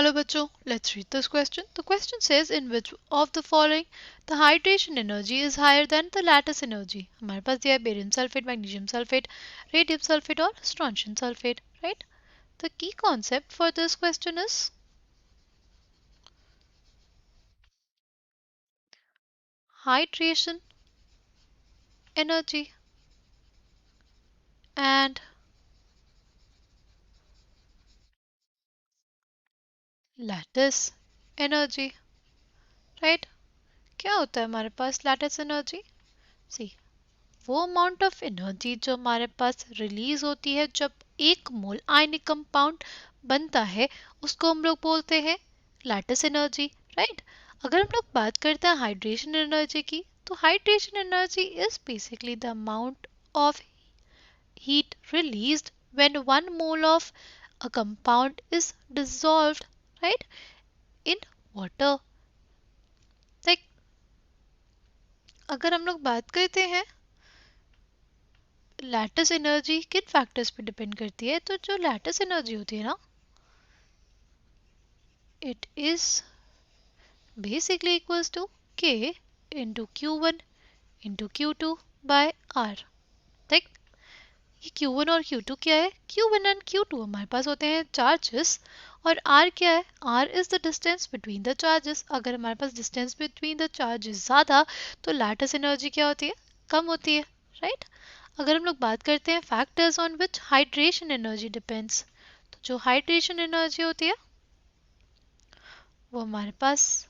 चलो बच्चों, let's read this question. The question says, in which of the following the hydration energy is higher than the lattice energy? हमारे पास दिया है barium sulphate, magnesium sulphate, radium sulphate और strontium sulphate, right? The key concept for this question is hydration energy and lattice energy, right? क्या होता है हमारे पास lattice energy? See, वो अमाउंट ऑफ एनर्जी जो हमारे पास रिलीज होती है जब एक मोल आयनिक कंपाउंड बनता है उसको हम लोग बोलते हैं लैटिस एनर्जी, राइट? अगर हम लोग बात करते हैं हाइड्रेशन एनर्जी की, तो hydration energy is basically the amount of heat released when one mole of a compound is dissolved, right, in water. like अगर हम लोग बात करते हैं लैटिस एनर्जी किन फैक्टर्स पे डिपेंड करती है, तो जो लैटिस एनर्जी होती है ना, it is basically equals to k into Q1 into Q2 by R. देख, ये Q1 और Q2 क्या है? Q1 एंड Q2 हमारे पास होते हैं चार्जेस, और R क्या है? R is the distance between the charges. अगर हमारे पास डिस्टेंस बिटवीन द चार्जेस ज़्यादा तो लैटिस एनर्जी क्या होती है? कम होती है, राइट? अगर हम लोग बात करते हैं factors on which hydration energy depends, तो जो हाइड्रेशन एनर्जी होती है वो हमारे पास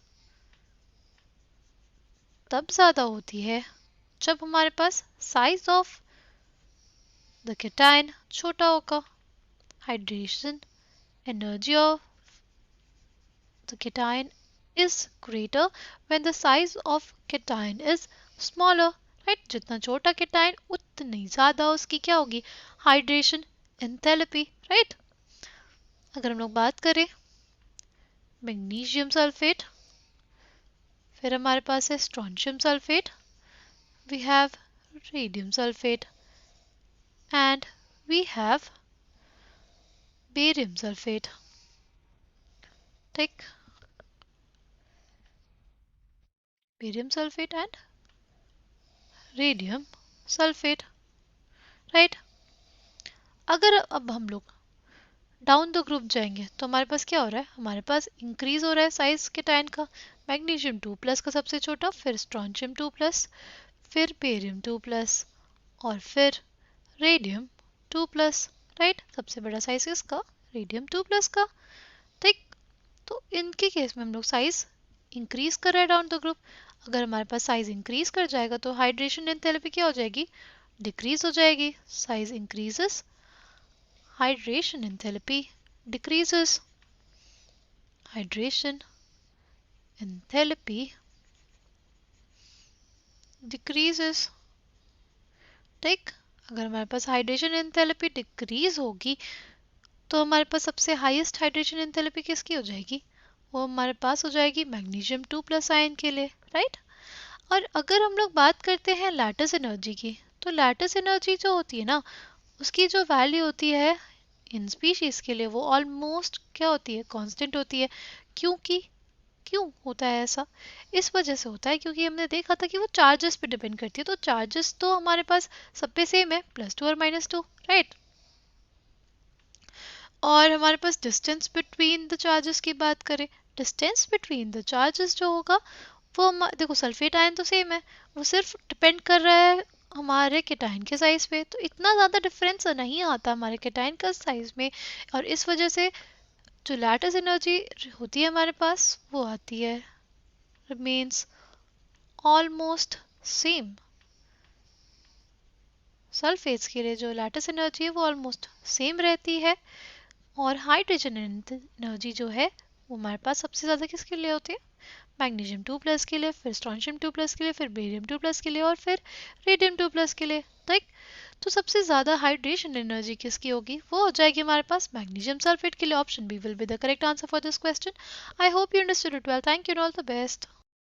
तब ज़्यादा होती है जब हमारे पास साइज ऑफ द केटायन छोटा होगा. Hydration energy of the cation is greater when the size of cation is smaller, right? जितना छोटा cation उतनी ज़्यादा उसकी क्या होगी? Hydration enthalpy, right? अगर हम लोग बात करें मैग्नीशियम सल्फेट, फिर हमारे पास है strontium sulphate, we have radium sulphate and we have barium sulphate. ठीक, barium sulphate and radium sulphate, right? अगर अब हम लोग डाउन द ग्रुप जाएंगे तो हमारे पास क्या हो रहा है? हमारे पास इंक्रीज हो रहा है साइज केटायन का. मैग्नीशियम 2+ का सबसे छोटा, फिर स्ट्रोंशियम 2+, फिर बेरियम 2+, और फिर रेडियम 2+, राइट? सबसे बड़ा साइज किसका? रेडियम 2+ का. ठीक, तो इनके केस में हम लोग साइज इंक्रीज कर रहे हैं डाउन द ग्रुप. अगर हमारे पास साइज इंक्रीज कर जाएगा तो हाइड्रेशन एंथैल्पी क्या हो जाएगी? डिक्रीज हो जाएगी. Size increases, hydration enthalpy decreases. Hydration enthalpy decreases. ठीक, अगर हमारे पास हाइड्रेशन एंथैल्पी डिक्रीज होगी तो हमारे पास सबसे हाईएस्ट हाइड्रेशन एंथैल्पी किसकी हो जाएगी? वो हमारे पास हो जाएगी मैग्नीशियम 2+ आयन के लिए, राइट? और अगर हम लोग बात करते हैं लैटिस एनर्जी की, तो लैटिस एनर्जी जो होती है ना, उसकी जो वैल्यू होती है इन स्पीशीज के लिए वो ऑलमोस्ट क्या होती है? कांस्टेंट होती है. क्योंकि क्यों होता है ऐसा? इस वजह से होता है क्योंकि हमने देखा था कि वो चार्जेस पे डिपेंड करती है. तो चार्जेस तो हमारे पास सब पे सेम है, +2 और -2, राइट? और हमारे पास डिस्टेंस बिटवीन द चार्जेस की बात करें, डिस्टेंस बिटवीन द चार्जेस जो होगा वो देखो सल्फेट आयन तो सेम है, वो सिर्फ डिपेंड कर रहा है हमारे केटायन के साइज पे. तो इतना ज़्यादा डिफरेंस नहीं आता हमारे केटायन का साइज में, और इस वजह से जो लैटिस एनर्जी होती है हमारे पास वो आती है रिमेन्स ऑलमोस्ट सेम. सल्फेट्स के लिए जो लैटिस एनर्जी है वो ऑलमोस्ट सेम रहती है, और हाइड्रोजन एनर्जी जो है वो हमारे पास सबसे ज़्यादा किसके लिए होती है? मैग्नीशियम 2+ के लिए, फिर स्ट्रोंशियम 2+ के लिए, फिर बेरियम 2+ के लिए, और फिर रेडियम 2+ के लिए. ठीक, तो सबसे ज़्यादा हाइड्रेशन एनर्जी किसकी होगी? वो हो जाएगी हमारे पास मैग्नीशियम सल्फेट के लिए. Option B will be the correct answer for this question. I hope you understood it well. Thank you and all the best.